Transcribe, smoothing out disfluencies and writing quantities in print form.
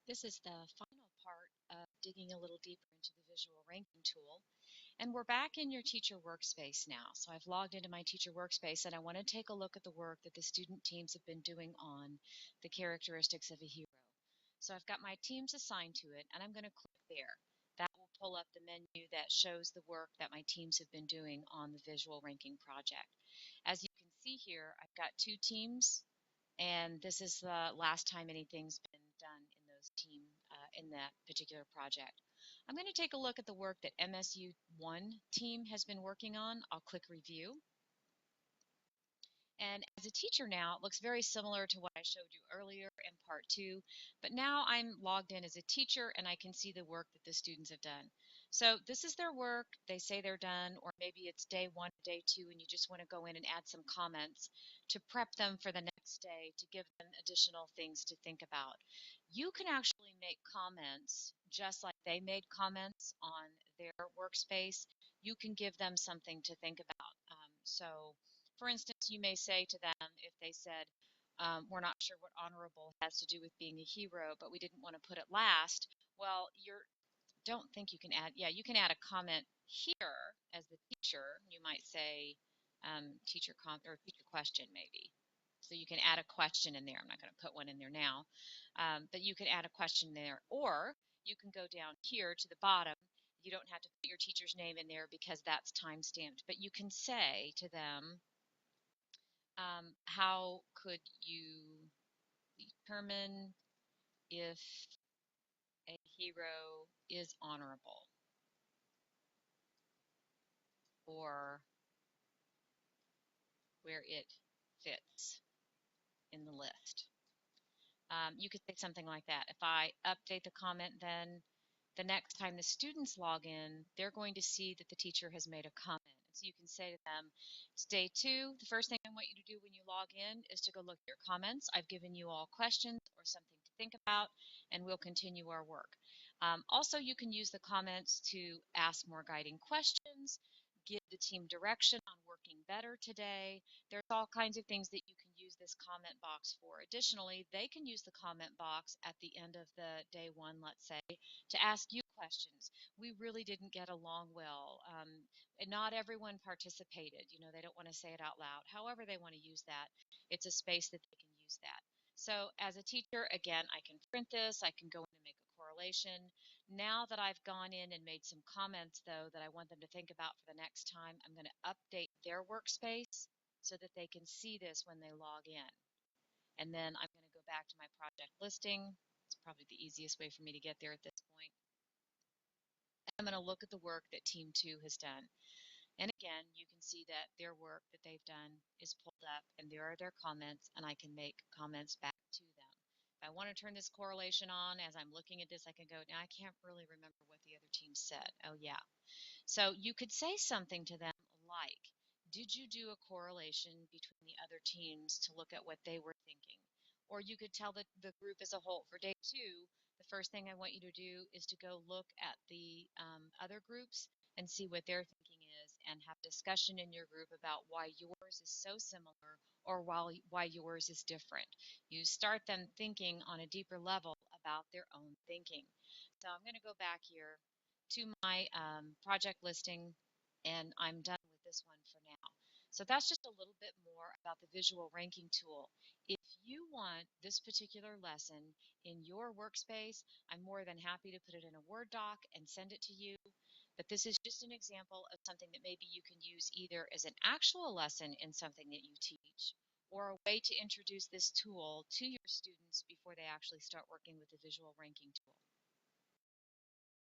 This is the final part of digging a little deeper into the visual ranking tool. And we're back in your teacher workspace now. So I've logged into my teacher workspace and I want to take a look at the work that the student teams have been doing on the characteristics of a hero. So I've got my teams assigned to it and I'm going to click there. That will pull up the menu that shows the work that my teams have been doing on the visual ranking project. As you can see here, I've got two teams and this is the last time anything's been done in those in that particular project. I'm going to take a look at the work that MSU1 team has been working on. I'll click review. And as a teacher now, it looks very similar to what I showed you earlier in part two, but now I'm logged in as a teacher and I can see the work that the students have done. So this is their work. They say they're done, or maybe it's day one, day two, and you just want to go in and add some comments to prep them for the next day, to give them additional things to think about. You can actually make comments just like they made comments on their workspace. You can give them something to think about. For instance, you may say to them, if they said, we're not sure what honorable has to do with being a hero, but we didn't want to put it last. Well, you don't think you can add, yeah, you can add a comment here as the teacher. You might say teacher question maybe. So you can add a question in there. I'm not going to put one in there now, but you can add a question there, or you can go down here to the bottom. You don't have to put your teacher's name in there because that's time stamped, but you can say to them, how could you determine if a hero is honorable, or where it fits in the list? You could say something like that. If I update the comment, then the next time the students log in, they're going to see that the teacher has made a comment. And so you can say to them, it's day two. The first thing I want you to do when you log in is to go look at your comments. I've given you all questions or something to think about, and we'll continue our work. Also, you can use the comments to ask more guiding questions, give the team direction on working better today. There's all kinds of things that you can use this comment box for. Additionally, they can use the comment box at the end of the day one, let's say, to ask you questions. We really didn't get along well. And not everyone participated. You know, they don't want to say it out loud. However, they want to use that. It's a space that they can use that. So as a teacher, again, I can print this. I can go in and make a correlation. Now that I've gone in and made some comments, though, that I want them to think about for the next time, I'm going to update their workspace so that they can see this when they log in. And then I'm going to go back to my project listing. It's probably the easiest way for me to get there at this point. I'm going to look at the work that Team 2 has done. And again, you can see that their work that they've done is pulled up, and there are their comments, and I can make comments back to them. If I want to turn this correlation on, as I'm looking at this, I can go, now I can't really remember what the other team said. Oh, yeah. So you could say something to them like, did you do a correlation between the other teams to look at what they were thinking? Or you could tell the group as a whole. For day two, the first thing I want you to do is to go look at the other groups and see what their thinking is, and have discussion in your group about why yours is so similar, or why yours is different. You start them thinking on a deeper level about their own thinking. So I'm going to go back here to my project listing, and I'm done with this one for now. So that's just a little bit more about the visual ranking tool. If you want this particular lesson in your workspace, I'm more than happy to put it in a Word doc and send it to you. But this is just an example of something that maybe you can use either as an actual lesson in something that you teach, or a way to introduce this tool to your students before they actually start working with the visual ranking tool.